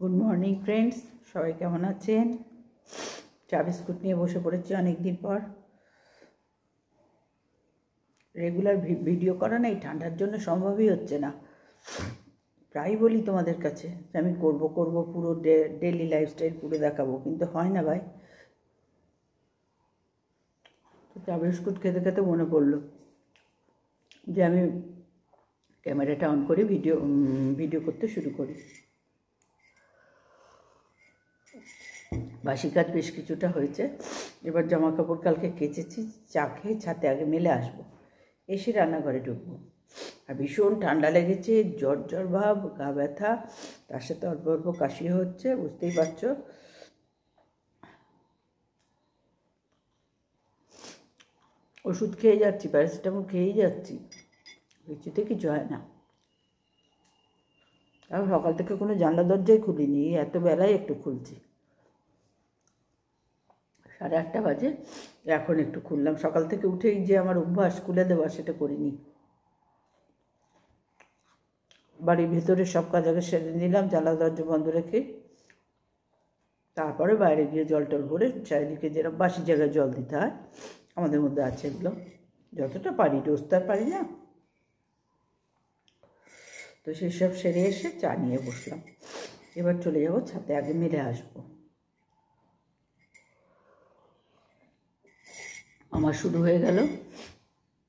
Good morning friends, সবাই কেমন আছেন? চা বিস্কুট নিয়ে বসে পড়েছি অনেক দিন পর। রেগুলার ভিডিও করা না এই ঠান্ডার জন্য সম্ভবই হচ্ছে না। প্রায় বলি তোমাদের কাছে যে আমি করব পুরো ডেলি লাইফস্টাইল পুরো দেখাবো, কিন্তু হয় না ভাই। তো চা বিস্কুট খেতে খেতে মনে পড়লো যে আমি ক্যামেরাটা অন করে ভিডিও করতে শুরু করি। বাসি কাজ বেশ কিছুটা হয়েছে। এবার জামা কাপড় কালকে কেচেছি, চা খেয়ে ছাদে আগে মেলে আসবো, এসে রান্নাঘরে ঢুকবো। আর ভীষণ ঠান্ডা লেগেছে, জ্বর ভাব, গা ব্যথা, তার সাথে অল্প অল্প কাশি হচ্ছে, বুঝতেই পারছো। ওষুধ খেয়ে যাচ্ছি, প্যারাসিটামল খেয়েই যাচ্ছি, কিছুতে কিছু হয় না। আর সকাল থেকে কোনো জানলা দরজাই খুলিনি, এত বেলায় একটু খুলছি, 8:30 বাজে, এখন একটু খুললাম। সকাল থেকে উঠেই যে আমার অভ্যাস খুলে দেওয়া, সেটা করিনি। বাড়ির ভেতরে সব কাজ আগে সেরে নিলাম, জানলা দরজা বন্ধ রেখে। তারপরে বাইরে গিয়ে জল টল ভরে চারিদিকে যেরকম বাসি জায়গায় জল দিতে হয়, আমাদের মধ্যে আছে এগুলো, যতটা পারি, রোজ তো আর পারি না। তো সেসব সেরে এসে চা নিয়ে বসলাম। এবার চলে যাবো ছাদে, আগে মেলে আসবো। আমার শুরু হয়ে গেল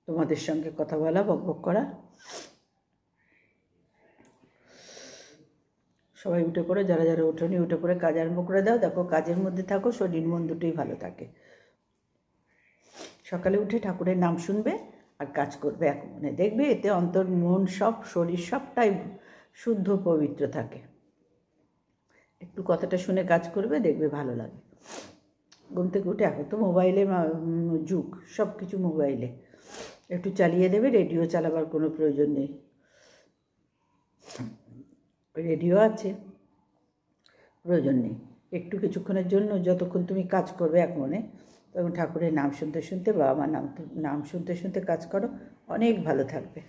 তোমাদের সঙ্গে কথা বলা, বকবক করা। সবাই উঠে পড়ে, যারা যারা ওঠেনি উঠে পড়ে কাজ আরম্ভ করে দাও। দেখো, কাজের মধ্যে থাকো, শরীর মন দুটোই ভালো থাকে। সকালে উঠে ঠাকুরের নাম শুনবে আর কাজ করবে এক মনে, দেখবে এতে অন্তর মন সব শরীর সবটাই শুদ্ধ পবিত্র থাকে। একটু কথাটা শুনে কাজ করবে, দেখবে ভালো লাগে। ঘুম থেকে উঠে, এখন তো মোবাইলে যুগ, সব কিছু মোবাইলে, একটু চালিয়ে দেবে। রেডিও চালাবার কোনো প্রয়োজন নেই, রেডিও আছে, প্রয়োজন নেই। একটু কিছুক্ষণের জন্য, যতক্ষণ তুমি কাজ করবে এক মনে, তখন ঠাকুরের নাম শুনতে শুনতে বা আমার নাম শুনতে শুনতে কাজ করো, অনেক ভালো থাকবে।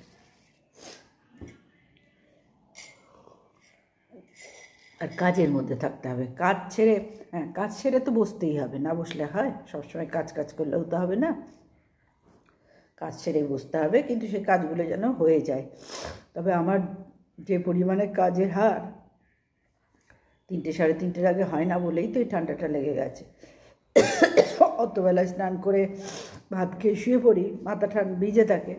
আর কাজের মধ্যে থাকতে হবে, কাজ ছেড়ে তো বসতেই হবে, না বসলে হয়? সবসময় কাজ করলেও তো হবে না, কাজ ছেড়ে বসতে হবে, কিন্তু সে কাজগুলো যেন হয়ে যায়। তবে আমার যে পরিমাণে কাজের হার, 3টে 3:30-এর আগে হয় না বলেই তো এই ঠান্ডাটা লেগে গেছে। অতবেলায় স্নান করে ভাত খেয়ে শুয়ে পড়ি, মাথা ভিজে থাকে,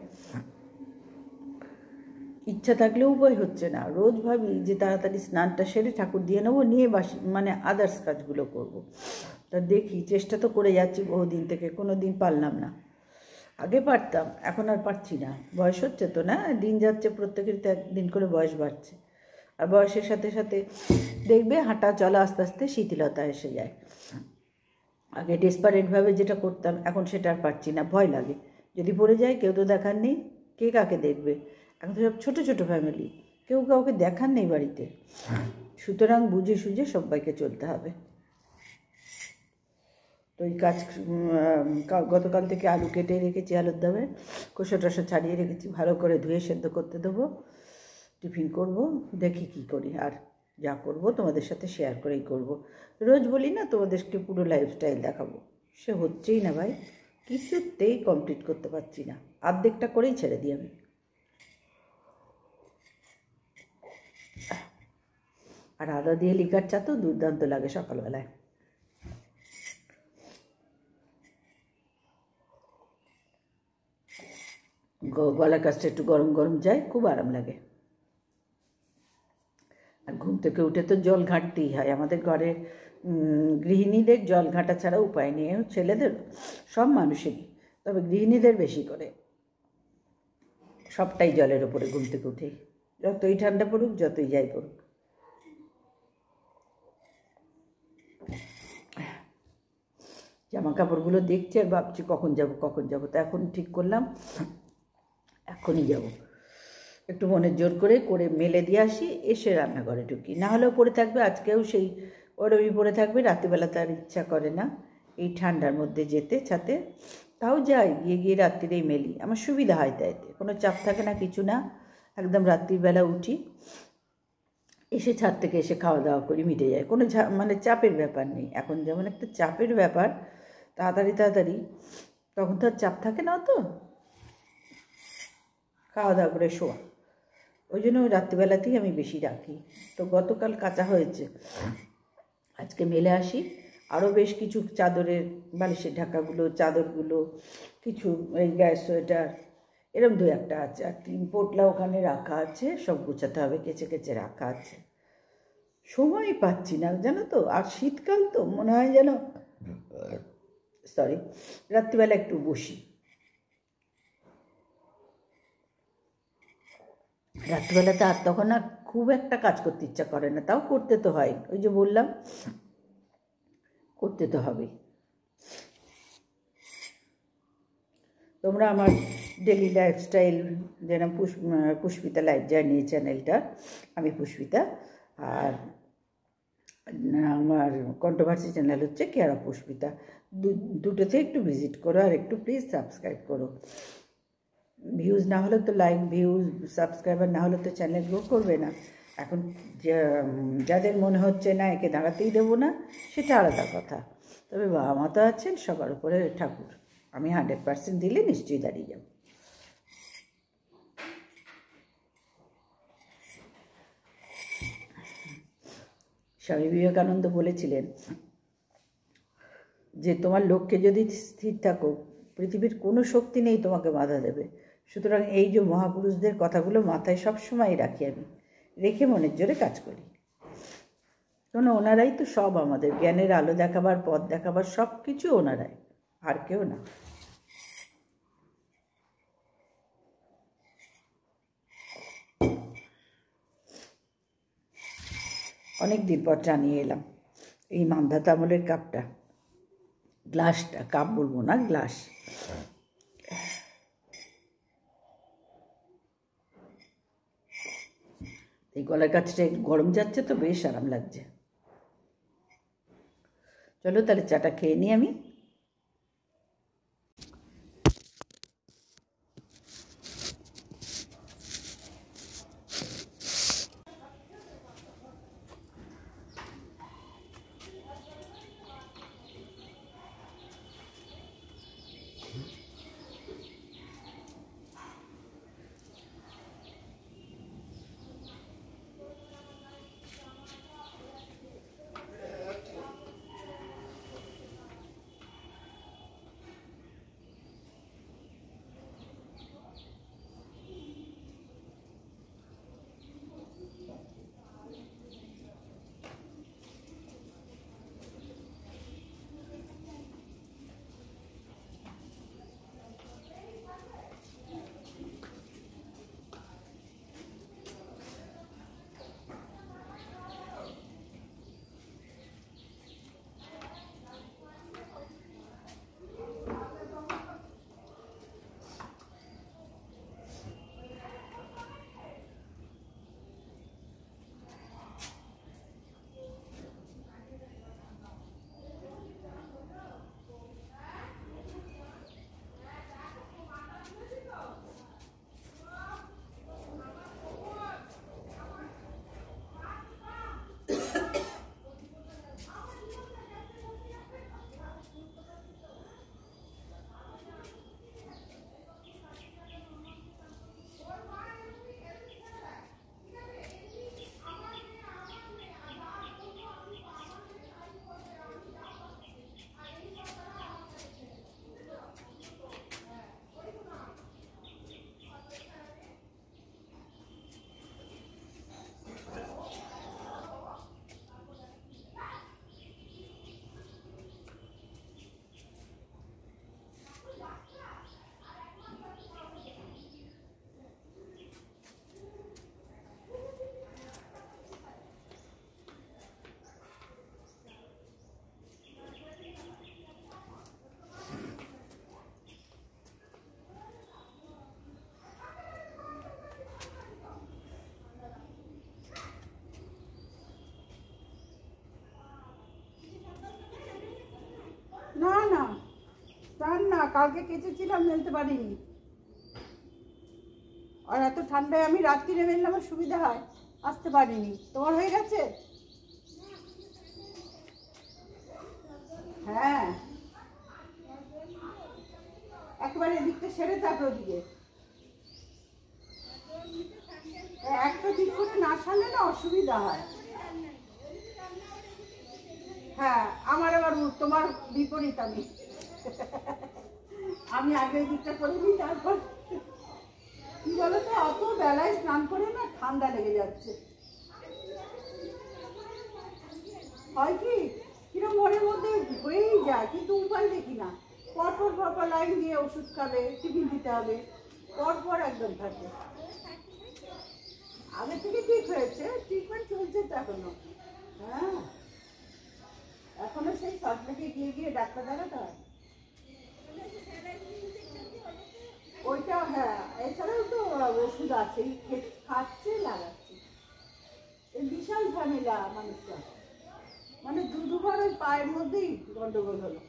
ইচ্ছা থাকলেও উপায় হচ্ছে না। রোজ ভাবি যে তাড়াতাড়ি স্নানটা সেরে ঠাকুর দিয়ে নেবো, নিয়ে আদার্স কাজগুলো করব। তা দেখি, চেষ্টা তো করে যাচ্ছি বহুদিন থেকে, কোনো দিন পারলাম না। আগে পারতাম, এখন আর পারছি না। বয়স হচ্ছে তো, না, দিন যাচ্ছে, প্রত্যেকের তো একদিন করে বয়স বাড়ছে। আর বয়সের সাথে সাথে দেখবে হাঁটা চলা আস্তে আস্তে শিথিলতা এসে যায়। আগে ডেসপারেটভাবে যেটা করতাম, এখন সেটা আর পারছি না, ভয় লাগে। যদি পড়ে যায়, কেউ তো দেখার নেই, কে কাকে দেখবে? এখন তো সব ছোটো ছোটো ফ্যামিলি, কেউ কাউকে দেখার নেই বাড়িতে, সুতরাং বুঝে সুঝে সবাইকে চলতে হবে। তো এই কাজ, গতকাল থেকে আলু কেটে রেখেছি, আলুর দমে খোসা টোসা ছাড়িয়ে রেখেছি, ভালো করে ধুয়ে সেদ্ধ করতে দেবো, টিফিন করব। দেখি কি করি, আর যা করব তোমাদের সাথে শেয়ার করেই করব। রোজ বলি না তোমাদেরকে পুরো লাইফস্টাইল দেখাবো, সে হচ্ছেই না ভাই, কিছুতেই কমপ্লিট করতে পারছি না, অর্ধেকটা করেই ছেড়ে দিই আমি। আর আদা দিয়ে লিকার চা তো দুর্দান্ত লাগে সকালবেলায়। গলার কাছটা একটু গরম গরম যায়, খুব আরাম লাগে। আর ঘুম থেকে উঠে তো জল ঘাঁটতেই হয় আমাদের ঘরে, গৃহিণীদের জল ঘাঁটা ছাড়া উপায় নেই, ছেলেদের, সব মানুষেরই, তবে গৃহিণীদের বেশি করে, সবটাই জলের ওপরে ঘুম থেকে উঠেই, যতই ঠান্ডা পড়ুক, যতই যাই পড়ুক। জামা কাপড়গুলো দেখছি আর ভাবছি কখন যাব। তা এখন ঠিক করলাম এখনই যাব, একটু মনের জোর করে মেলে দিয়ে আসি, এসে রান্নাঘরে ঢুকি। না হলেও পড়ে থাকবে, আজকেও সেই ওরমই পড়ে থাকবে। রাত্রিবেলা তার ইচ্ছা করে না এই ঠান্ডার মধ্যে যেতে ছাতে, তাও যাই, গিয়ে রাত্রিরেই মেলি, আমার সুবিধা হয়, তাইতে কোনো চাপ থাকে না, কিছু না। একদম রাত্রিবেলা উঠি, এসে ছাদ থেকে এসে খাওয়া দাওয়া করি, মিটে যায়, কোনো মানে চাপের ব্যাপার নেই। এখন যেমন একটা চাপের ব্যাপার, তাড়াতাড়ি তাড়াতাড়ি, তখন তো আর চাপ থাকে না, তো খাওয়া দাওয়া করে শোয়া, ওই জন্য ওই রাত্রিবেলাতেই আমি বেশি রাখি। তো গতকাল কাচা হয়েছে, আজকে মেলে আসি। আরও বেশ কিছু চাদরের বালিশের ঢাকাগুলো, চাদরগুলো, কিছু এই গ্যাস সোয়েটার, এরম দু একটা আছে, আর 3 পোটলা ওখানে রাখা আছে, সব গোছাতে হবে, কেচে কেচে রাখা আছে। সময় পাচ্ছি না জানো তো, আর শীতকাল তো মনে হয় যেন রাত্রিবেলা একটু বসি, রাত্রিবেলাতে আর তখন আর খুব একটা কাজ করতে ইচ্ছা করে না, তাও করতে তো হয়, ওই যে বললাম করতে তো হবে। তোমরা আমার ডেলি লাইফস্টাইল, যেরকম পুষ্পিতা লাইফ জার্নি চ্যানেলটা, আমি পুষ্পিতা, আর আমার কন্ট্রোভার্সি চ্যানেল হচ্ছে কেয়ার অফ পুষ্পিতা, দুটোতে একটু ভিজিট করো, আর একটু প্লিজ সাবস্ক্রাইব করো। ভিউজ না হলে তো, লাইক ভিউজ সাবস্ক্রাইবার না হলে তো চ্যানেল গ্রো করবে না। এখন যাদের মনে হচ্ছে না একে দাঁড়াতেই দেবো না, সেটা আলাদা কথা, তবে বাবা মা তো আছেন, সবার উপরে ঠাকুর, আমি 100% দিলে নিশ্চয়ই দাঁড়িয়ে যাব। স্বামী বিবেকানন্দ বলেছিলেন যে তোমার লক্ষ্যে যদি স্থির থাকো, পৃথিবীর কোনো শক্তি নেই তোমাকে বাধা দেবে। সুতরাং এই যে মহাপুরুষদের কথাগুলো মাথায় সবসময় রাখি, আমি রেখে মনের জোরে কাজ করি, কারণ ওনারাই তো সব, আমাদের জ্ঞানের আলো দেখাবার, পথ দেখাবার, সব কিছু ওনারাই, আর কেউ না। অনেক দিন পর জানিয়ে এলাম এই মান্ধাতা আমলের কাপটা, গ্লাসটা, কাপ বলবো না, গ্লাস। এই গলার কাছটা গরম যাচ্ছে তো, বেশ আরাম লাগছে। চলো তাহলে চাটা খেয়ে নিই আমি। না না স্নান না, কালকে কেচেছিলাম, মেলতে পারিনি। আর এত ঠান্ডায় আমি রাত্রিরে মেললে আমার সুবিধা হয়, আসতে পারিনি। তোমার হয়ে গেছে? হ্যাঁ, একবারে এদিকটা সেরে তারপর ওদিকে। একটা দিক করে না সারলে না অসুবিধা হয়। হ্যাঁ, আমার আবার তোমার বিপরীত। আমি আগে দিকটা করে নিই, তারপর কি বলতো, অত বেলায় স্নান করে না ঠান্ডা লেগে যাচ্ছে। হয় কি কিরম মনের মধ্যে হয়েই যায়, কিন্তু উপায় দেখি না। পরপর লাইন দিয়ে ওষুধ খাবে, টিফিন দিতে হবে, পরপর একদম থাকে। আগে থেকে ঠিক হয়েছে, ট্রিটমেন্ট চলছে তো এখনো। হ্যাঁ, এখনো সেই সল্টলেকে গিয়ে ডাক্তার দেখাতে হয়। ওইটা হ্যাঁ, এছাড়াও তো ওষুধ আছে, খাচ্ছে লাগাচ্ছে। এই বিশাল ঝামেলা মানুষটা, মানে দুবার ওই পায়ের মধ্যেই গন্ডগোল হলো,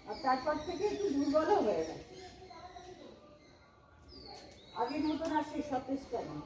আর তারপর থেকে একটু দুর্বলও হয়ে গেছে। আগের মতন আর সেই সতেজটা নেই।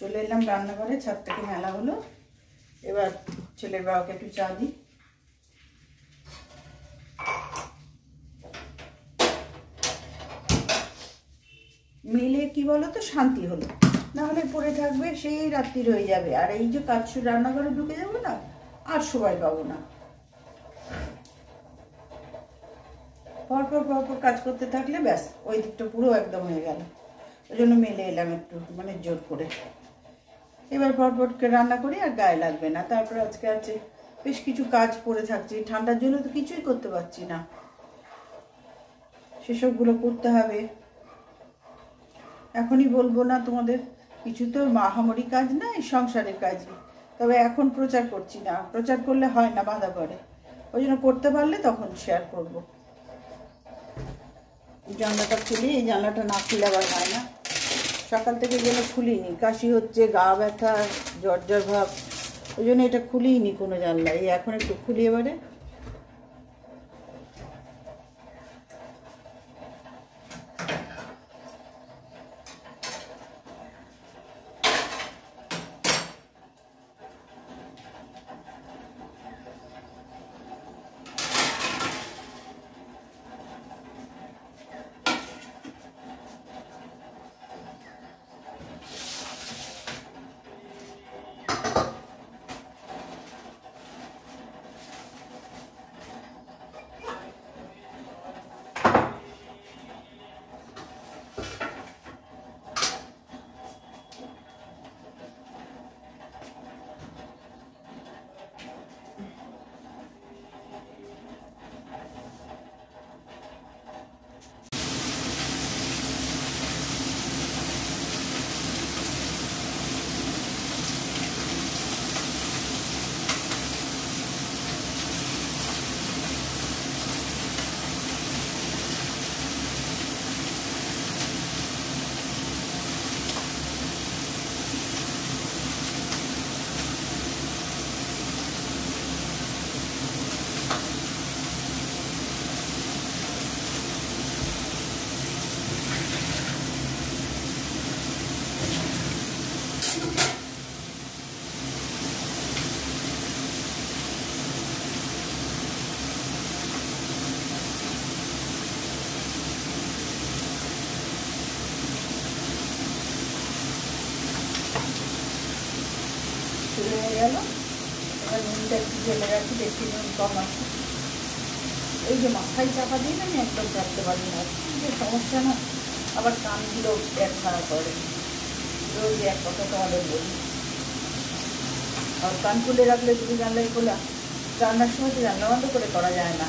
চলে এলাম রান্নাঘরে, ছাদ থেকে মেলা হলো। এবার ছেলের বাবাকে একটু চা দিই। মিলে কি বলো তো, শান্তি হলো, না হলে পড়ে থাকবে, সেই রাত্রি হয়ে যাবে। আর এই যে কাজ রান্নাঘরে ঢুকে যাবো না, আর সময় পাবো না। পরপর কাজ করতে থাকলে ব্যাস ওই দিকটা পুরো একদম হয়ে গেল। ওই জন্য মেলে এলাম একটু, মানে জোর করে। এবার পরপরকে রান্না করি, আর গায়ে লাগবে না। তারপর আজকে আছে বেশ কিছু কাজ পড়ে থাকছে, ঠান্ডার জন্য তো কিছুই করতে পারছি না, সেসবগুলো করতে হবে। এখনই বলবো না তোমাদের, কিছু তো মহামারী কাজ না, এই সংসারের কাজই। তবে এখন প্রচার করছি না, প্রচার করলে হয় না, বাধা পড়ে। ওই জন্য করতে পারলে তখন শেয়ার করব। জানলাটা খুলি, এই জানলাটা না খুলে আবার হয় না। সকাল থেকে গেলে খুলিনি, কাশি হচ্ছে, গা ব্যথা, জ্বর ভাব, ওই জন্য এটা খুলিনি কোনো জানলা। এই এখন একটু খুলি এবারে। শুরু হয়ে গেল। এবার নুনটা একটু ঢেলে রাখি, বেশি নুন কম আছে। এই যে মাথায় চাপা দিই না, আমি একদম চাপতে পারি না, যে সমস্যা না। আবার কানগুলো ব্যথা করে, রোজ এক কথা তোমাদের বলি। আর কান খুলে রাখলে যদি জানলাই খোলা, রান্নার সময় তো জানলা বন্ধ করে করা যায় না।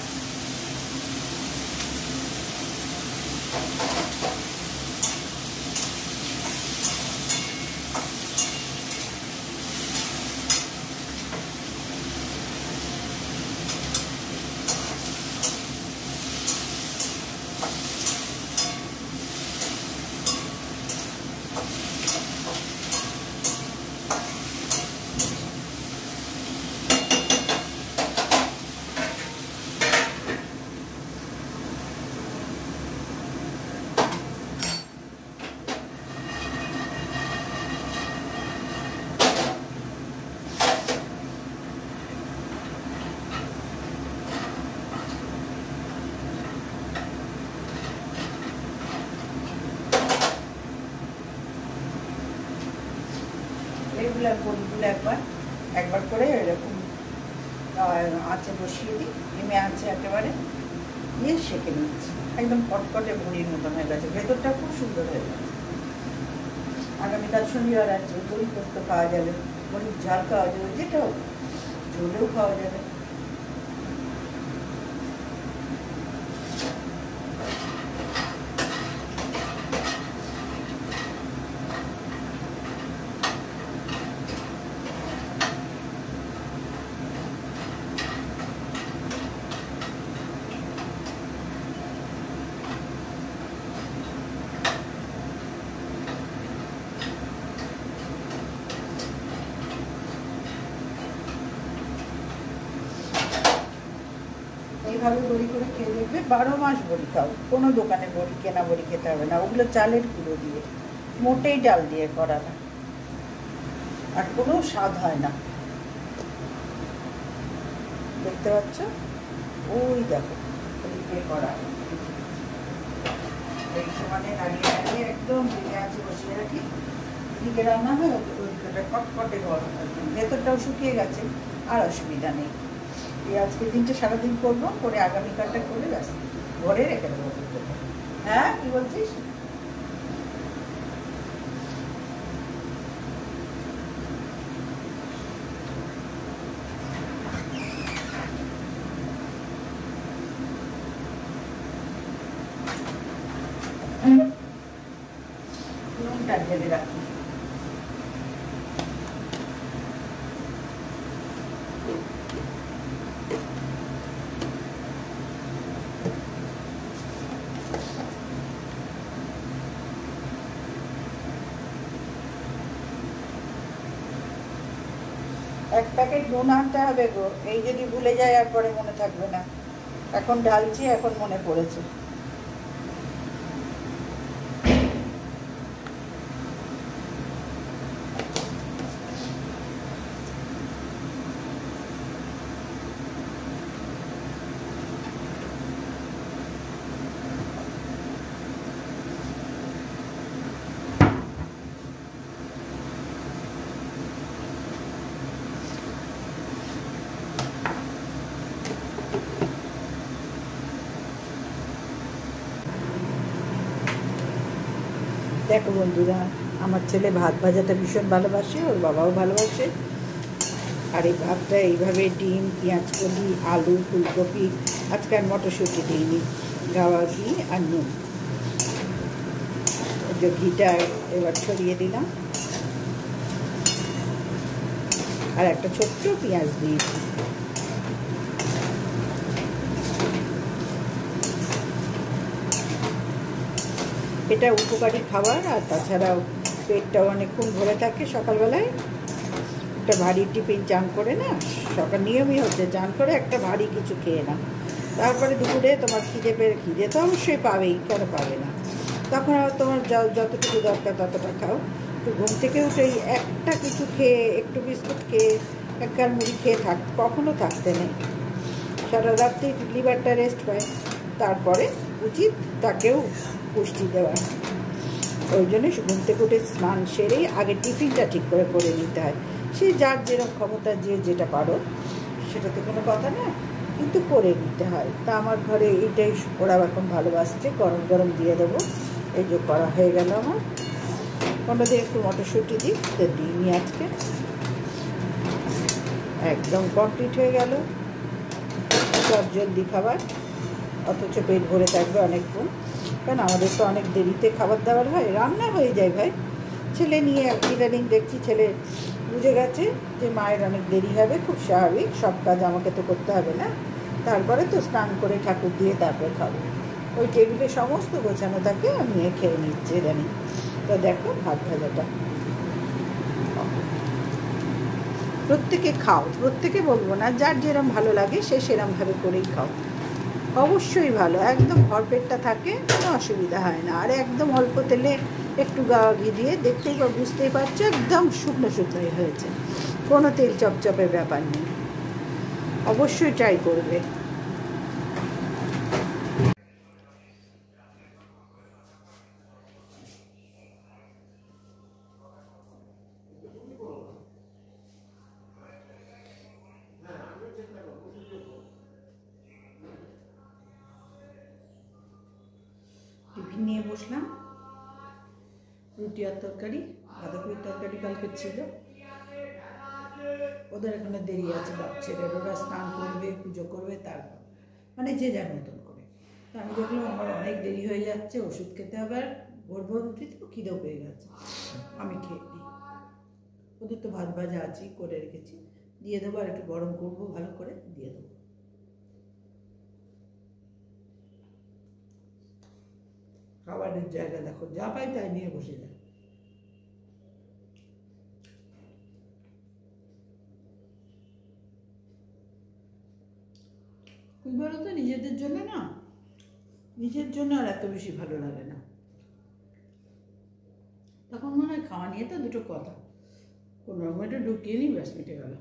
রেগুলার বড়িগুলো একবার করে এরকম আঁচে বসিয়ে দিই, নেমে আঁচে একেবারে দিয়ে সেঁকে নিচ্ছি। একদম কটকটে বড়ির মতন হয়ে গেছে, ভেতরটা খুব সুন্দর হয়ে গেছে। আগামীকাল শনিবার আছে, বড়ি পোস্ত খাওয়া যাবে, বড়ির ঝাল খাওয়া যাবে, যেটাও ঝোলেও খাওয়া যাবে। এইভাবে বড়ি করে খেয়ে দেখবে, 12 মাস বড়ি খাও। কোনো দোকানে বড়ি, কেনা বড়ি খেতে হবে না, ওগুলো চালের গুঁড়ো দিয়ে, মোটেই ডাল দিয়ে করা না, আর কোনো স্বাদ হয় না। দেখতে পাচ্ছ, ওই দেখো দিয়ে করা। এই সমানে নাড়িয়ে নাড়িয়ে একদম ভেঙে আছে বসিয়ে রাখি, এদিকে রান্না হয়, ওইদিকে কটকটে গরম থাকবে, ভেতরটাও শুকিয়ে গেছে, আর অসুবিধা নেই। এই আজকে দিনটা সারাদিন করবো, করে আগামীকালটা করে ব্যাস ঘরে রেখে দেবো। হ্যাঁ, কি বলছিস? নুনটা ঢেলে রাখি। এক প্যাকেট নুন আনতে হবে গো, এই যদি ভুলে যায় আর পরে মনে থাকবে না। এখন ঢালছি, এখন মনে পড়েছে। দেখো বন্ধুরা, আমার ছেলে ভাত ভাজাটা ভীষণ ভালোবাসে, ওর বাবাও ভালোবাসে। আর এই ভাতটা এইভাবে ডিম, পেঁয়াজকলি, আলু, ফুলকপি, আজকে আর মটরশুঁটি দিইনি, গাওয়া ঘি আর নুন, যে ঘিটা এবার ছড়িয়ে দিলাম, আর একটা ছোট্ট পেঁয়াজ দিয়েছি। এটা উপকারী খাবার, আর তাছাড়াও পেটটাও অনেকক্ষণ ভরে থাকে। সকালবেলায় একটা ভারী টিফিন চান করে না, সকাল নিয়মই হচ্ছে চান করে একটা ভারী কিছু খেয়ে নাও, তারপরে দুপুরে তোমার খিদে তো অবশ্যই পাবেই, কেন পাবে না। তখন আবার তোমার যতটুকু দরকার ততটা খাও। তো ঘুম থেকে উঠেই একটা কিছু খেয়ে, একটু বিস্কুট খেয়ে, এক গাল মুড়ি খেয়ে কখনো থাকতে নেই। সারা রাত্রি লিভারটা রেস্ট পায়, তারপরে উচিত তাকেও পুষ্টি দেওয়া। ওই জন্য ঘুম থেকে উঠে স্নান সেরেই আগে টিফিনটা ঠিক করে নিতে হয়। সে যার যেরকম ক্ষমতা, যে যেটা পারো, সেটা তো কোনো কথা না, কিন্তু করে নিতে হয়। তা আমার ঘরে এইটাই ওরা এখন ভালোবাসছে। গরম গরম দিয়ে দেবো। এই যে করা হয়ে গেল আমার। কোনোদিন একটু মটরশুঁটি দিই, তো দিইনি আজকে। একদম কমপ্লিট হয়ে গেল জলদি খাবার, অথচ পেট ভরে থাকবে অনেকক্ষণ। কারণ আমাদের তো অনেক দেরিতে খাবার দাবার হয়, রান্না হয়ে যায় ভাই। ছেলে নিয়ে ইদানিং দেখছি ছেলে বুঝে গেছে যে মায়ের অনেক দেরি হবে, খুব স্বাভাবিক, সব কাজ আমাকে তো করতে হবে না। তারপরে তো স্নান করে ঠাকুর দিয়ে তারপরে খাবো। ওই টেবিলে সমস্ত গোছানো থাকে, আমি খেয়ে নিচ্ছি ইদানিং। তো দেখো ভাত ভাজাটা প্রত্যেকে খাও, প্রত্যেকে বলবো না, যার যেরম ভালো লাগে সে সেরমভাবে করেই খাও। অবশ্যই ভালো, একদম ভরপেটটা থাকে, কোনো অসুবিধা হয় না। আর একদম অল্প তেলে একটু ঘি দিয়ে দেখতেই বা বুঝতেই পারছো একদম শুকনো শুকনোই হয়েছে, কোনো তেল চপচপের ব্যাপার নেই। অবশ্যই ট্রাই করবে। টিফিন নিয়ে বসলাম, রুটি আর তরকারি। বাঁধাকপির তরকারি কালকে ছিল। ওদের এখানে দেরি আছে, বাপ ছেলের, ওরা স্নান করবে, পুজো করবে, তারপর মানে যে যার মতন করে। তো আমি দেখলাম আমার অনেক দেরি হয়ে যাচ্ছে, ওষুধ খেতে হবে, আর ভোর ভোর উঠি তো খিদেও পেয়ে গেছে, আমি খেয়ে নিই। ওদের তো ভাত ভাজা আছেই, করে রেখেছি, দিয়ে দেবো। আর একটু গরম করবো, ভালো করে দিয়ে দেবো। খাবারের জায়গা দেখো, যা পাই তাই নিয়ে বসে যায়। কি বলো তো, নিজেদের জন্য না, নিজের জন্য আর এত বেশি ভালো লাগে না। তখন মনে হয় খাওয়া নিয়ে তো দুটো কথা, কোনো রকম একটু ঢুকিয়ে নিই, ব্যাস মিটে গেল।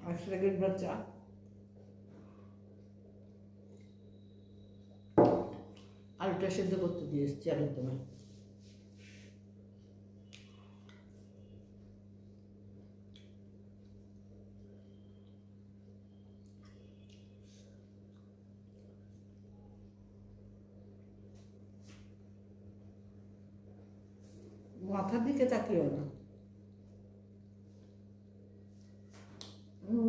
আর সেকেন্ড বার চা। আলুটা সেদ্ধ করতে দিয়ে এসছি, আলুর তোমার মাথার দিকে তাকিও না,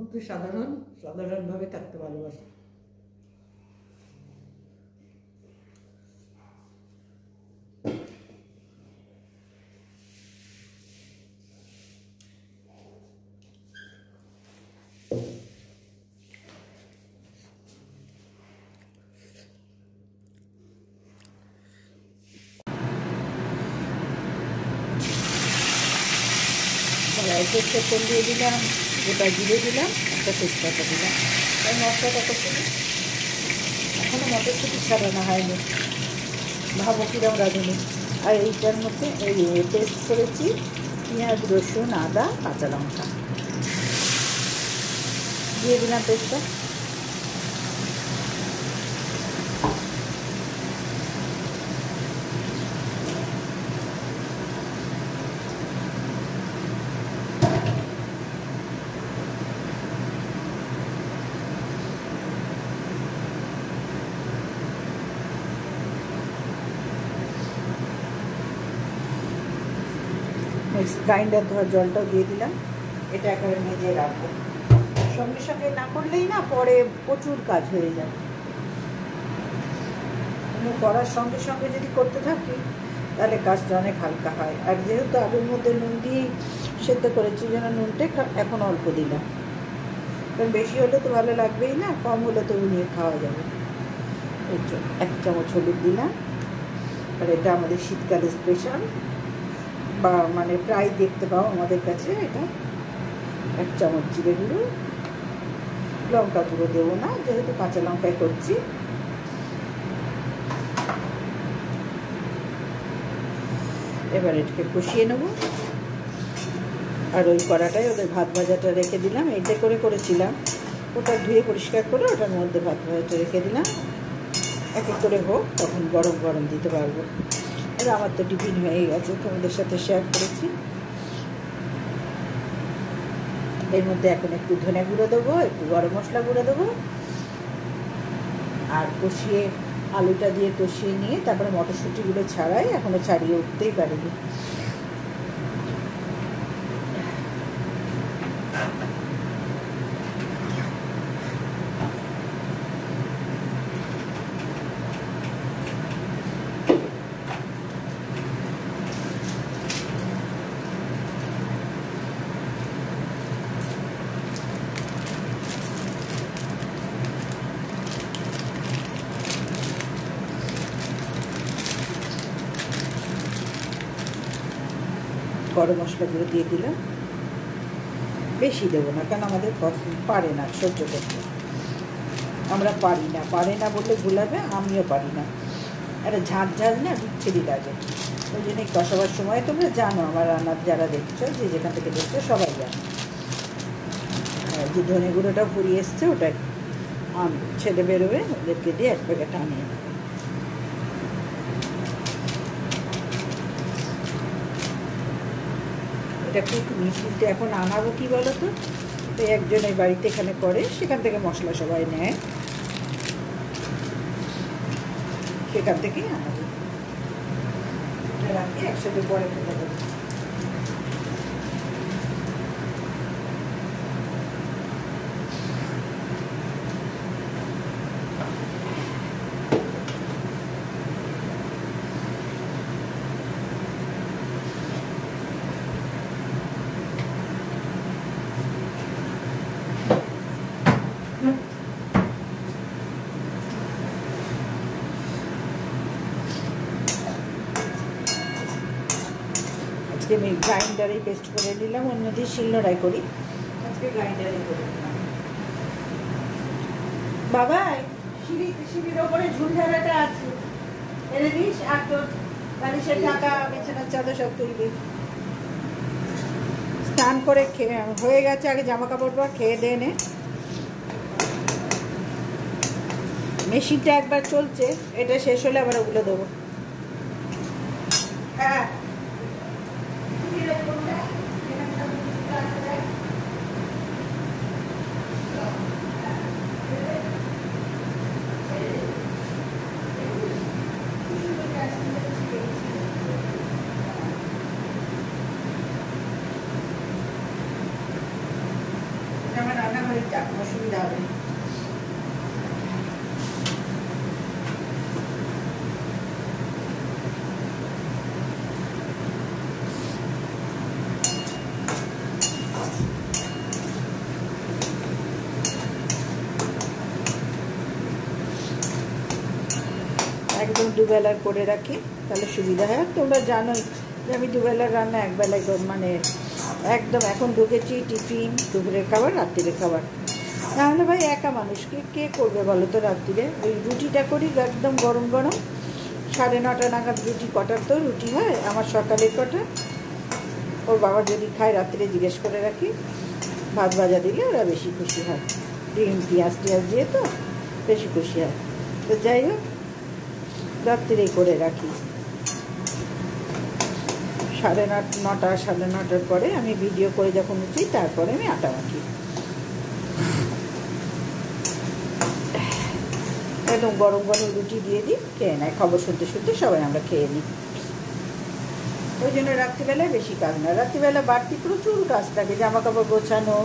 একটু সাধারণভাবে থাকতে ভালোবাসি। কড়াইতে তেল দিয়ে দিলাম, গোটা জিরে দিলাম, একটা তেজপাতা দিলাম, আর মশলাটা করতে দিই। এখনও মটরশুঁটি ছাড়ানো হয়নি, ভাবো কিরম রাঁধুনি। আর এইটার মধ্যে এই পেস্ট করেছি পেঁয়াজ, রসুন, আদা, কাঁচা লঙ্কা দিয়ে দিলাম পেস্টটা। গ্রাইন্ডার ধোয়ার জলটাও দিয়ে দিলাম। এটা একেবারে মেজে রাখবো, সঙ্গে সঙ্গে না করলেই না পরে প্রচুর কাজ হয়ে যায়। করার সঙ্গে সঙ্গে যদি করতে থাকি তাহলে কাজটা অনেক হালকা হয়। আর যেহেতু আলুর মধ্যে নুন দিয়েই সেদ্ধ করেছি, যেন নুনটা এখন অল্প দিলাম, কারণ বেশি হলে তো ভালো লাগবেই না, কম হলে তো নিয়ে খাওয়া যাবে। এর জন্য 1 চামচ হলুদ দিলাম। আর এটা আমাদের শীতকালে স্পেশাল, বা মানে প্রায় দেখতে পাও আমাদের কাছে। এটা 1 চামচ জিরে গুঁড়ো, লঙ্কা গুঁড়ো দেবো না, যেহেতু কাঁচা লঙ্কায় করছি। এবার এটাকে কষিয়ে নেব। আর ওই কড়াটায় ওদের ভাত ভাজাটা রেখে দিলাম, এটা করেছিলাম, ওটা ধুয়ে পরিষ্কার করে ওটার মধ্যে ভাত ভাজাটা রেখে দিলাম। এক এক করে হোক, তখন গরম গরম দিতে পারবো। আর আমার তো টিফিন হয়ে গেছে, তোমাদের সাথে শেয়ার করেছি। এর মধ্যে এখন একটু ধনে গুঁড়ো দেবো, একটু গরম মশলা গুঁড়ো দেবো, আর কষিয়ে আলুটা দিয়ে কষিয়ে নিয়ে তারপরে মটরশুঁটিগুলো ছাড়াই, এখনও ছাড়িয়ে উঠতেই পারিনি। গরম মশলাগুলো দিয়ে দিলাম, বেশি দেবো না, কারণ আমাদের পারে না সহ্য করতে, আমরা পারে না বললে ভুলাবে, আমিও পারি না। একটা ঝাঁঝ না বিচ্ছিরি লাগে। ওই জন্য কষাবার সময় তোমরা জানো, আমার রান্নার যারা দেখছো, যে যেখান থেকে দেখছো সবাই জানো, যে ধনে গুঁড়োটা ফুরিয়ে এসছে ওটা ছেড়ে বেরোবে, ওদেরকে দিয়ে এক প্যাকেট আনিয়ে নেবে। এটা খুব মিষ্টিতে এখন আনাবো কি বলো তো, একজন এই বাড়িতে এখানে করে, সেখান থেকে মশলা সবাই নেয়, সেখান থেকেই আনাবো। রাখি একসাথে পরে খেতে হবে। আমি গ্রাইন্ডারে পেস্ট করে নিলাম, অন্যদিন শিলনোড়ায় করি, আজকে গ্রাইন্ডারে করে নিলাম। বাবা সিঁড়ির ওপরে ঝুলঝাড়াটা আছে, এনে দিস, আর তোর বালিশের ঢাকা বিছানার চাদর সব তুলবি। স্নান করে হয়ে গেছে, আগে জামা কাপড় পর খেয়ে দিয়ে নে। মেশিনটা একবার চলছে, এটা শেষ হলে আবার ওগুলো দেবো। হ্যাঁ আমার রান্নাঘরে অসুবিধা হবে। একদম দুবেলার করে রাখি, তাহলে সুবিধা হয়। তোমরা জানোই যে আমি দুবেলার রান্না একবেলায়, মানে একদম এখন ঢুকেছি টিফিন, দুপুরের খাবার, রাত্রিরে খাবার। তাহলে ভাই একা মানুষকে কে করবে বলো তো রাত্রিরে? ওই রুটিটা করি একদম গরম গরম, 9:30 নাগাদ রুটি কটার তো রুটি হয় আমার, সকালের কটা। ওর বাবা যদি খায় রাত্রিরে জিজ্ঞেস করে রাখি, ভাত ভাজা দিলে ওরা বেশি খুশি হয়, ডিম পেঁয়াজ দিয়ে তো বেশি খুশি হয়। তো যাই হোক, রাত্রিরেই করে রাখি। 9:30 9:30 পরে আমি ভিডিও করে যখন উঠি, তারপরে আমি আটা মাখি। একদম গরম গরম রুটি দিয়ে দিই, খেয়ে নেয়। খবর শুনতে শুনতে সবাই আমরা খেয়ে নিই। ওই জন্য রাত্রিবেলায় বেশি কাজ না, রাত্রিবেলা বাড়তি প্রচুর কাজ থাকে, জামা কাপড় গোছানো,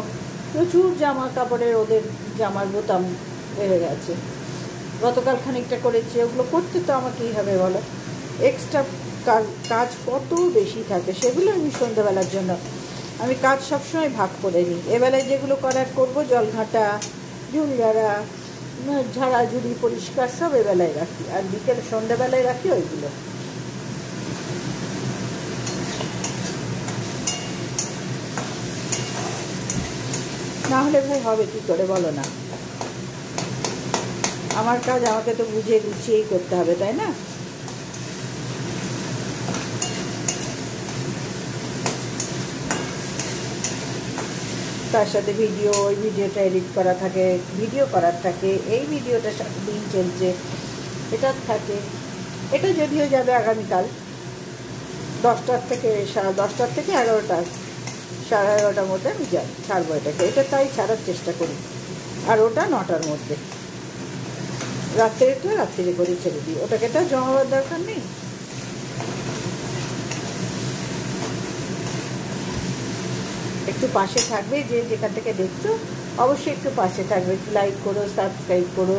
প্রচুর জামা কাপড়ের ওদের জামার বোতাম বেড়ে গেছে, গতকাল খানিকটা করেছি, ওগুলো করতে তো আমাকেই হবে বলো। এক্সট্রা কাজ কত বেশি থাকে, সেগুলো আমি সন্ধ্যাবেলার জন্য আমি কাজ সবসময় ভাগ করে নিই। এবেলায় যেগুলো করার করবো, জল ঘাঁটা, ঝুল ঝাড়া, ঝাড়াঝুড়ি, পরিষ্কার সব এবেলায় রাখি, আর বিকেল সন্ধ্যাবেলায় রাখি ওইগুলো। না হলে ভাই হবে কী করে বলো না? আমার কাজ আমাকে তো বুঝিয়ে গুছিয়েই করতে হবে, তাই না? তার সাথে ভিডিও, ওই ভিডিওটা এডিট করা থাকে, ভিডিও করার থাকে, এই ভিডিওটা দিন চলছে, এটা থাকে। এটা যদিও যাবে আগামীকাল 10টার থেকে 10:30 থেকে 11টা, 11:30টার মধ্যে আমি যাই ছাড়বো এটাকে। এটা তাই ছাড়ার চেষ্টা করি। আর ওটা 9টার মধ্যে, রাত্রে করে ছেড়ে দিই। ওটাকে তো জমাবার দরকার নেই। একটু পাশে থাকবে, যে যেখান থেকে দেখছো অবশ্যই একটু পাশে থাকবে। একটু লাইক করো, সাবস্ক্রাইব করো,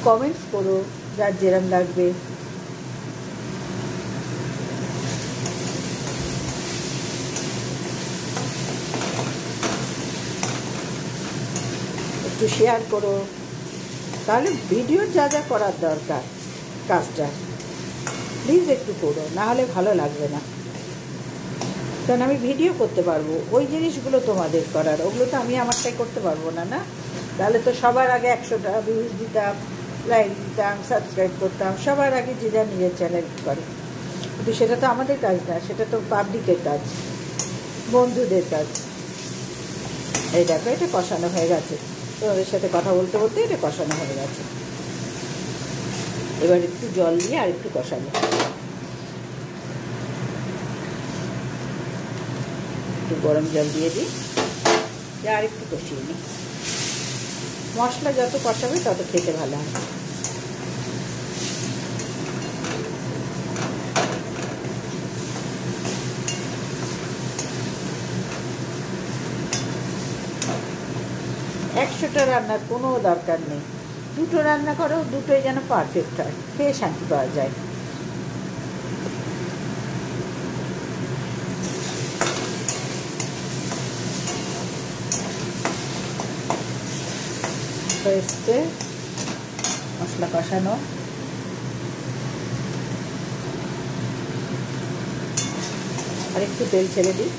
কমেন্টস করো, যার যেরম লাগবে। একটু শেয়ার করো, তাহলে ভিডিওর যা যা করার দরকার কাজটা প্লিজ একটু করো, না হলে ভালো লাগবে না। কারণ আমি ভিডিও করতে পারবো, ওই জিনিসগুলো তোমাদের করার, ওগুলো তো আমি আমারটাই করতে পারবো না। না তাহলে তো সবার আগে 100টা ভিউজ দিতাম, লাইক দিতাম, সাবস্ক্রাইব করতাম, সবার আগে যে যা নিজের চ্যানেল করে। কিন্তু সেটা তো আমাদের কাজ না, সেটা তো পাবলিকের কাজ, বন্ধুদের কাজ। এই দেখো এটা কষানো হয়ে গেছে, তোমাদের সাথে কথা বলতে বলতে এটা কষানো হয়ে গেছে। এবার একটু জল দিয়ে আর একটু কষানো, একটু গরম জল দিয়ে দিই, আর একটু কষিয়ে নিই। মশলা যত কষাবে তত খেতে ভালো হয়। একশোটা রান্নার কোনো দরকার নেই, 2টো রান্না করো, 2টোই যেন পারফেক্ট হয়, খেয়ে শান্তি পাওয়া যায়। এসছে মশলা কষানো, আর একটু তেল ছেড়ে দিই।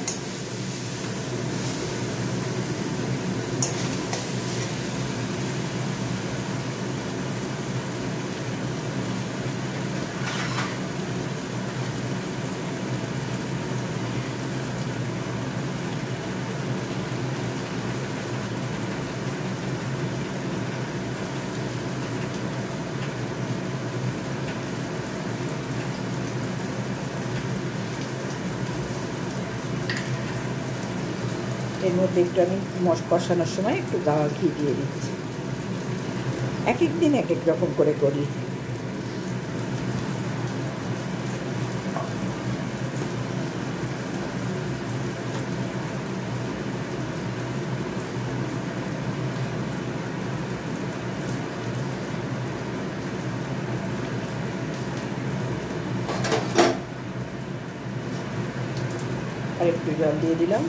এর মধ্যে একটু আমি কষানোর সময় একটু গাওয়া ঘি দিয়ে দিচ্ছি। এক এক দিন এক এক রকম করে করি। আর একটু জল দিয়ে দিলাম।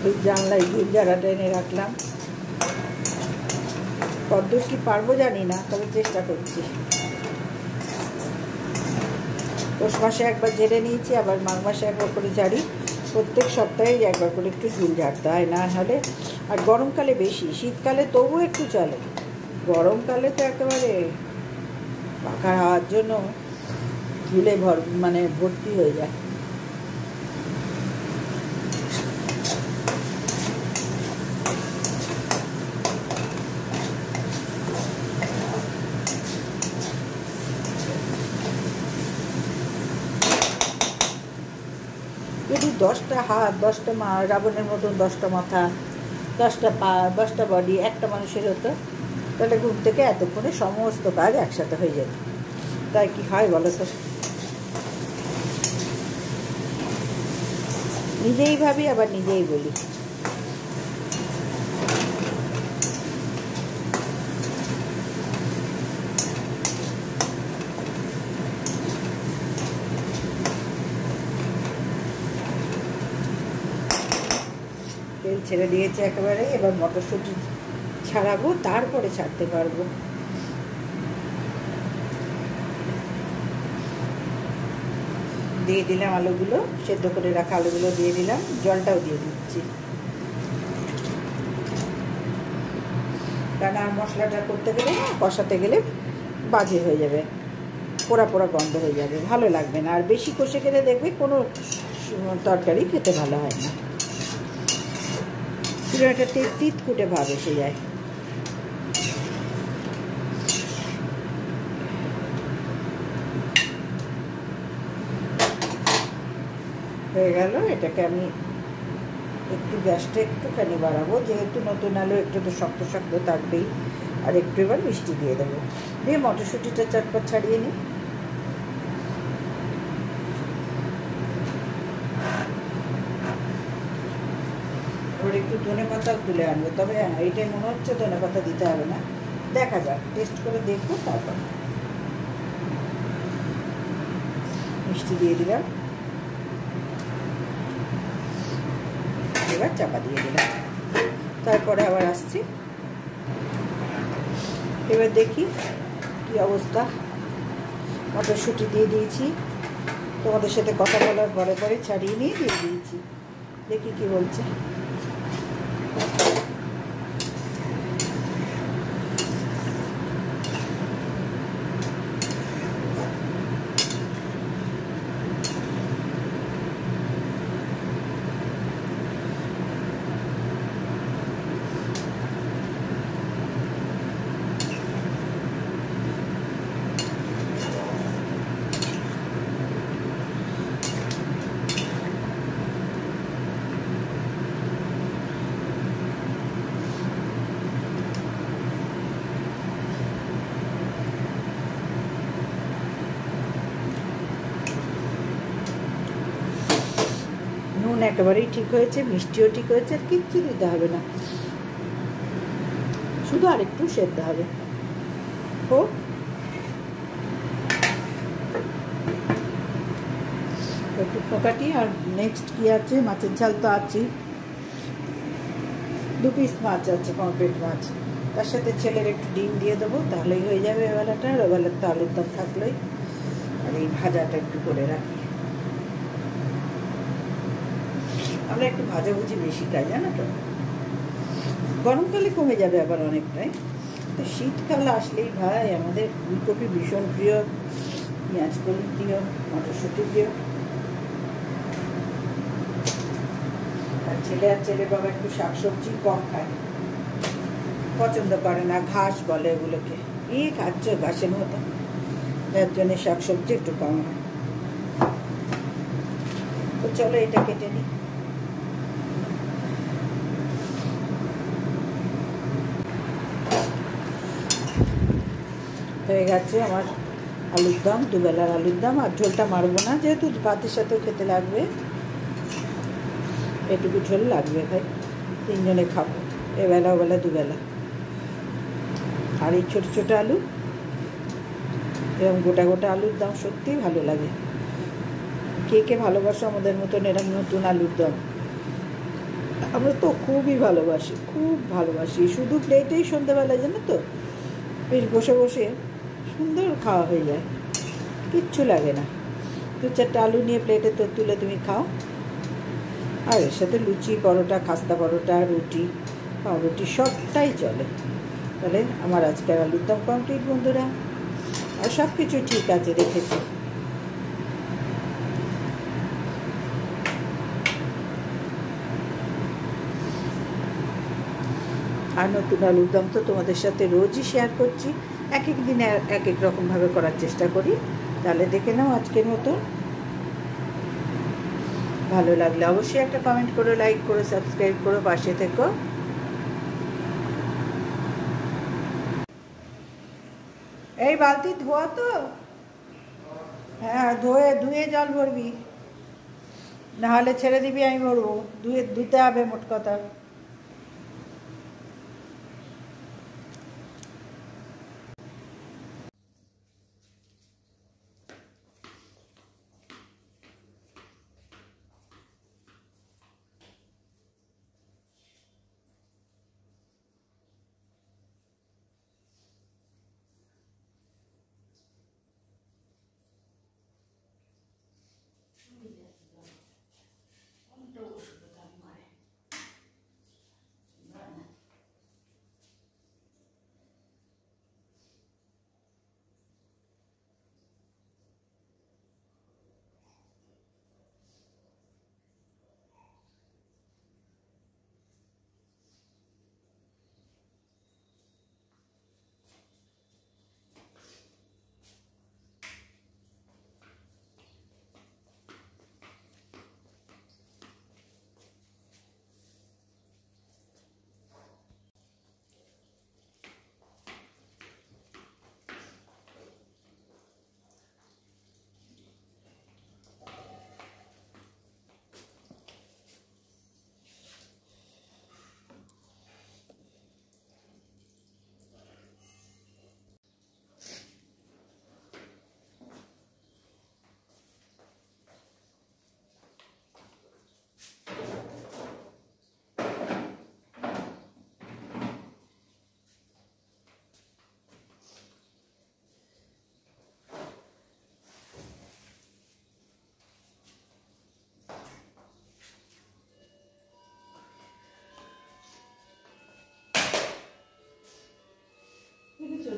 ওই জানলায় ঝুল ঝাড়াটা এনে রাখলাম, কতদূর কি পারবো জানি না, তবে চেষ্টা করছি। পৌষ মাসে একবার ঝেড়ে নিয়েছি, আবার মাঘ মাসে একবার করে ঝাড়ি। প্রত্যেক সপ্তাহে একবার করে একটু ঝুল ঝাড়তে হয়, না হলে। আর গরমকালে বেশি, শীতকালে তবুও একটু চলে, গরমকালে তো একেবারে পাখার হাওয়ার জন্য ঝুলে ভর্তি হয়ে যায়। যদি 10টা হাত, 10টা রাবণের মতন 10টা মাথা, 10টা পা, 10টা বডি একটা মানুষের হতো, তাহলে ঘুম থেকে এতক্ষণে সমস্ত কাজ একসাথে হয়ে যেত। তাই কি হয় বলো তো? নিজেই ভাবি, আবার নিজেই বলি। তেল ছেড়ে দিয়েছে একেবারে, এবার মটরশুঁটি ছাড়াবো, তারপরে ছাড়তে পারবো। দিয়ে দিলাম আলুগুলো, সেদ্ধ করে রাখা আলুগুলো দিয়ে দিলাম, জলটাও দিয়ে দিচ্ছি, কারণ আর মশলাটা করতে গেলে না, কষাতে গেলে বাজে হয়ে যাবে, পোড়া পোড়া গন্ধ হয়ে যাবে, ভালো লাগবে না। আর বেশি কষে গেলে দেখবে কোনো তরকারি খেতে ভালো হয় না, পুরো একটা তিত কুটে ভাব এসে যায়। হয়ে গেল, এটাকে আমি একটু গ্যাসটা একটুখানি বাড়াবো, যেহেতু নতুন আলু একটু তো শক্ত শক্ত থাকবেই। আর একটু এবার মিষ্টি দিয়ে দেবো, দিয়ে মটরশুঁটিটা চটপট ছাড়িয়ে নিই। ওর একটু ধনে পাতাও তুলে আনবো, তবে এইটাই মনে হচ্ছে ধনে পাতা দিতে হবে না, দেখা যাক, টেস্ট করে দেখবো তারপর। মিষ্টি দিয়ে দিলাম, এবার চাপা দিয়ে দিলাম, তারপরে আবার আসছি। এবার দেখি কি অবস্থা। মটরশুঁটি দিয়ে দিয়েছি, তোমাদের সাথে কথা বলার পরে পরে ছাড়িয়ে নিয়ে দিয়ে দিয়েছি, দেখি কি বলছে। নুন একেবারেই ঠিক হয়েছে, মিষ্টিও ঠিক হয়েছে, আর কিচ্ছু দিতে হবে না, শুধু আরেকটু সেদ্ধ হবে। ও একটু পোকাটি। আর নেক্সট কি আছে, মাছের ঝাল তো আছেই, 2 পিস মাছ আছে, পমফ্রেট মাছ, তার সাথে ছেলের একটু ডিম দিয়ে দেবো, তাহলেই হয়ে যাবে এবেলাটা। আর এবেলার তো আলুর দম থাকলেই। আর এই ভাজাটা একটু করে রাখি, আমরা একটু ভাজাভুজি বেশি খাই, জানো তো। গরমকালে কমে যাবে আবার অনেকটাই, তো শীতকাল আসলেই ভাই আমাদের ফুলকপি ভীষণ প্রিয়, পেঁয়াজ কলি প্রিয়, মটরশুঁটি প্রিয়। আর ছেলে বাবা একটু শাকসবজি কম খায়, পছন্দ করে না, ঘাস বলে এগুলোকে, খাচ্ছ ঘাসের মতো, যার জন্য শাকসবজি একটু কম হয়। তো চলো এটা কেটে নিই। হয়ে গেছে আমার আলুর দম, দুবেলার আলুর দম। আর ঝোলটা মারবো না, যেহেতু ভাতের সাথেও খেতে লাগবে, এটুকু ঝোল লাগবে ভাই, 3 জনে খাবো, এবেলা ওবেলা দুবেলা। আর এই ছোটো ছোটো আলু, এরকম গোটা গোটা আলুর দম সত্যিই ভালো লাগে। কে কে ভালোবাসো আমাদের মতন এরকম নতুন আলুর দম? আমরা তো খুবই ভালোবাসি, খুব ভালোবাসি। শুধু প্লেটেই সন্ধ্যাবেলায়, জানো তো, বেশ বসে বসে সুন্দর খাওয়া হয়ে যায়, কিচ্ছু লাগে না। 2-4টা আলু নিয়ে প্লেটে তো তুলে তুমি খাও, আর এর সাথে লুচি, পরোটা, খাস্তা পরোটা, রুটি, পাউরুটি সবটাই চলে। তাহলে আমার আজকের আলুর দম কমপ্লিট বন্ধুরা, আর সব কিছু ঠিক আছে, রেখেছি। আর নতুন আলুর দম তো তোমাদের সাথে রোজই শেয়ার করছি, এক এক দিন এক এক রকমভাবে করার চেষ্টা করি। তাহলে দেখে নাও আজকের মতো। ভালো লাগলে অবশ্যই একটা কমেন্ট করো, লাইক করো, সাবস্ক্রাইব করো, পাশে থেকো। এই বালতি ধোয়া তো? হ্যাঁ, ধুয়ে জল ভরবি, নাহলে ছেড়ে দিবি, আমি ভরবো। ধুতে হবে মোট কথা।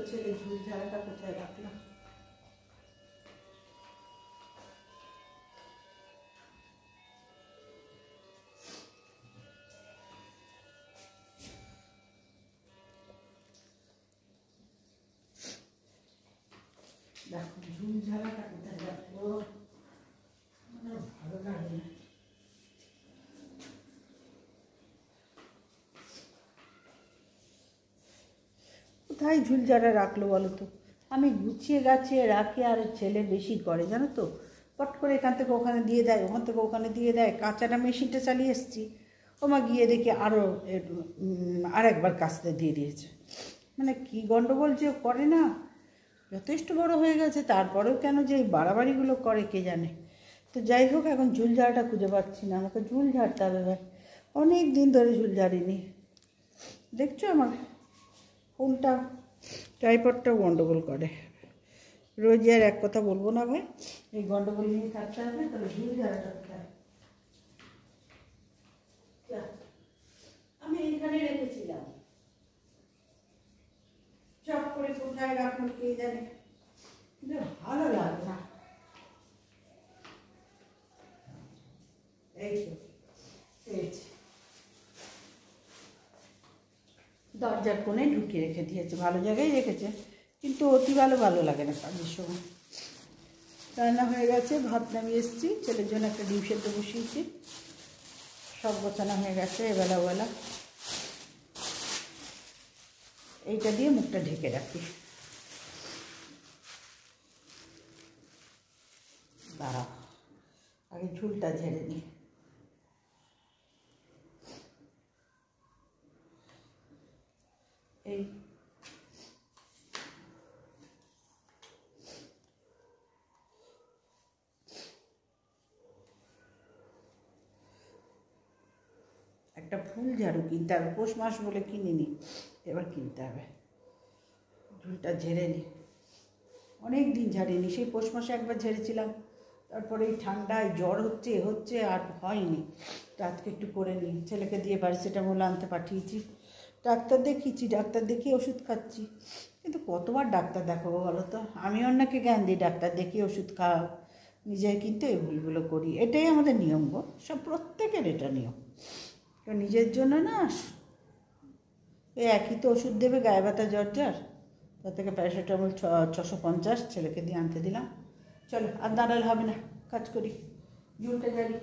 ছেলে ঝুল ঝাড়াটা কোথায় রাখলাম। দেখো ঝুল ঝাড়াটা কোথায় রাখবো, ভালো লাগে না। কোথায় ঝুল ঝাড়া রাখলো বলো তো? আমি গুছিয়ে গাছিয়ে রাখি, আর ছেলে বেশি করে জানো তো, পট করে এখান থেকে ওখানে দিয়ে দেয়, ওখান থেকে ওখানে দিয়ে দেয়। কাঁচাটা মেশিনটা চালিয়ে এসেছি, ওমা গিয়ে দেখি আরও আর একবার কাচতে দিয়ে দিয়েছে। মানে কি গণ্ডগোল যে করে না, যথেষ্ট বড় হয়ে গেছে, তারপরেও কেন যে এই বাড়াবাড়িগুলো করে কে জানে। তো যাই হোক, এখন ঝুল ঝাড়াটা খুঁজে পাচ্ছি না, আমাকে ঝুল ঝাড়তে হবে ভাই, অনেক দিন ধরে ঝুল ঝাড়িনি। দেখছো আমার ফোনটা, ট্রাইপডটাও গণ্ডগোল করে, রোজ আর এক কথা বলবো না ভাই, এই গণ্ডগোল নিয়ে থাকতে হবে। তাহলে ঝুল ঝাড়াটা কোথায়? আমি এইখানে রেখেছিলাম, চট করে কোথায় রাখুন কে জানে, ভালো লাগে না। এই তো পেয়েছি, দরজার কোণে ঢুকিয়ে রেখে দিয়েছে, ভালো জায়গায় রেখেছে, কিন্তু অতি ভালো লাগে না কাজের সময়। রান্না হয়ে গেছে, ভাত নামিয়ে এসেছি, ছেলের জন্য একটা ডিম সেদ্ধ বসিয়েছি, সব গোছানো হয়ে গেছে এবেলা। এইটা দিয়ে মুখটা ঢেকে রাখি। দাঁড়াও, আগে ঝুলটা ঝেড়ে নিই। এই একটা ফুল ঝাড়ু কিনতে হবে, পৌষ মাস বলে কিনিনি, এবার কিনতে হবে। ঝুলটা ঝেড়ে নিই, অনেক দিন ঝাড়িনি, সেই পৌষ মাসে একবার ঝেড়েছিলাম, তারপরে এই ঠান্ডায় জ্বর হচ্ছে আর হয়নি। তো আজকে একটু করে নিই, ছেলেকে দিয়ে প্যারাসিটামল আনতে পাঠিয়েছি, ডাক্তার দেখিয়েছি, ডাক্তার দেখিয়ে ওষুধ খাচ্ছি, কিন্তু কতবার ডাক্তার দেখাবো বলো তো? আমি অন্যকে জ্ঞান দিই ডাক্তার দেখিয়ে ওষুধ খাও, নিজে কিন্তু এই ভুলগুলো করি। এটাই আমাদের নিয়ম গো, সব প্রত্যেকের এটা নিয়ম। তো নিজের জন্য না, এই একই তো ওষুধ দেবে, গায়ে ব্যথা জ্বর, তার থেকে প্যারাসিটামল 650 ছেলেকে দিয়ে আনতে দিলাম। চলো আর দাঁড়ালে হবে না, কাজ করি, ঝুলটা ঝাড়ি।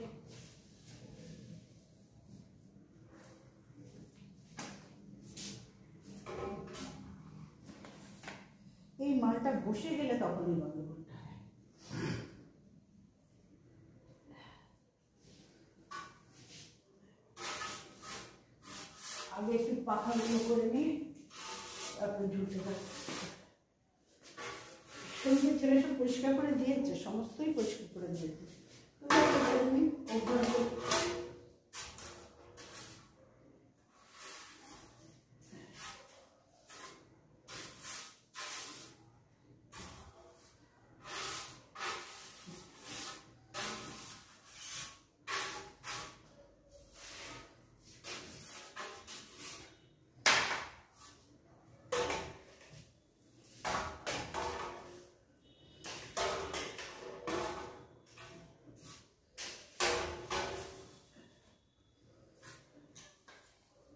এই মালটা বসে গেলে তখনই বন্ধ করতে হয়। আগে একটু পাখাগুলো করে নিই, তারপরে ঝুলতে থাকি। ছেলে সব পরিষ্কার করে দিয়েছে, সমস্তই পরিষ্কার করে দিয়েছে।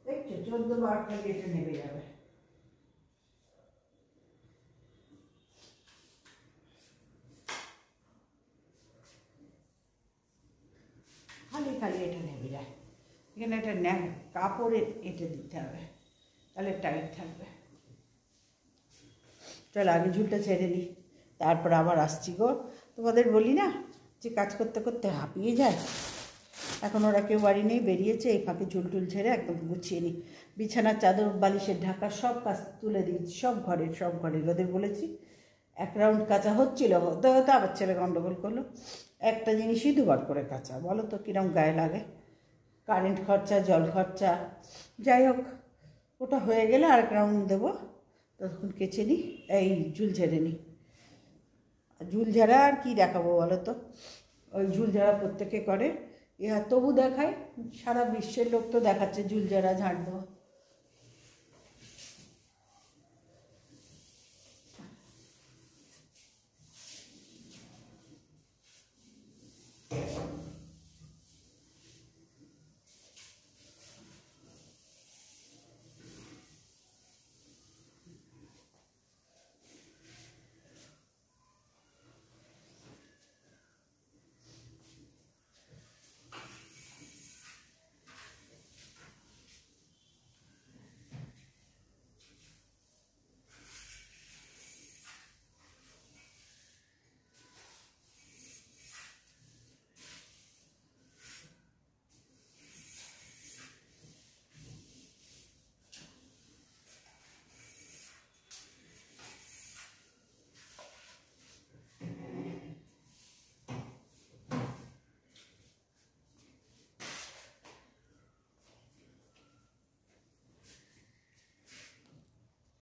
দেখছো 14 বার খালি এটা নেমে যাবে। খালি এটা নেমে যায়, এখানে একটা কাপড়ে এঁটে দিতে হবে, তাহলে টাইট থাকবে। চলো আগে ঝুলটা ছেড়ে নিই, তারপর আবার আসছি গো। তোমাদের বলি না যে কাজ করতে করতে হাঁপিয়ে যায়, এখন ওরা কেউ বাড়ি নেই, বেরিয়েছে, এই ফাঁকে ঝুল ছেড়ে একদম গুছিয়ে নিই। বিছানার চাদর, বালিশের ঢাকা সব কাজ তুলে দিয়েছি, সব ঘরের ওদের বলেছি। এক রাউন্ড কাঁচা হচ্ছিল, হতে আবার ছেলে গন্ডগোল করলো, একটা জিনিসই দুবার করে কাঁচা, বলো তো কীরকম গায়ে লাগে, কারেন্ট খরচা, জল খরচা। যাই হোক, ওটা হয়ে গেলে আরেক রাউন্ড দেবো, তখন কেচে নিই, এই ঝুল ঝেড়ে নিই। ঝুল ঝাড়া আর কী দেখাবো বলো তো, ওই ঝুল ঝাড়া প্রত্যেকে করে, তবু দেখায়, সারা বিশ্বের লোক তো দেখাচ্ছে ঝুল ঝাড়া ঝাড় দেওয়া।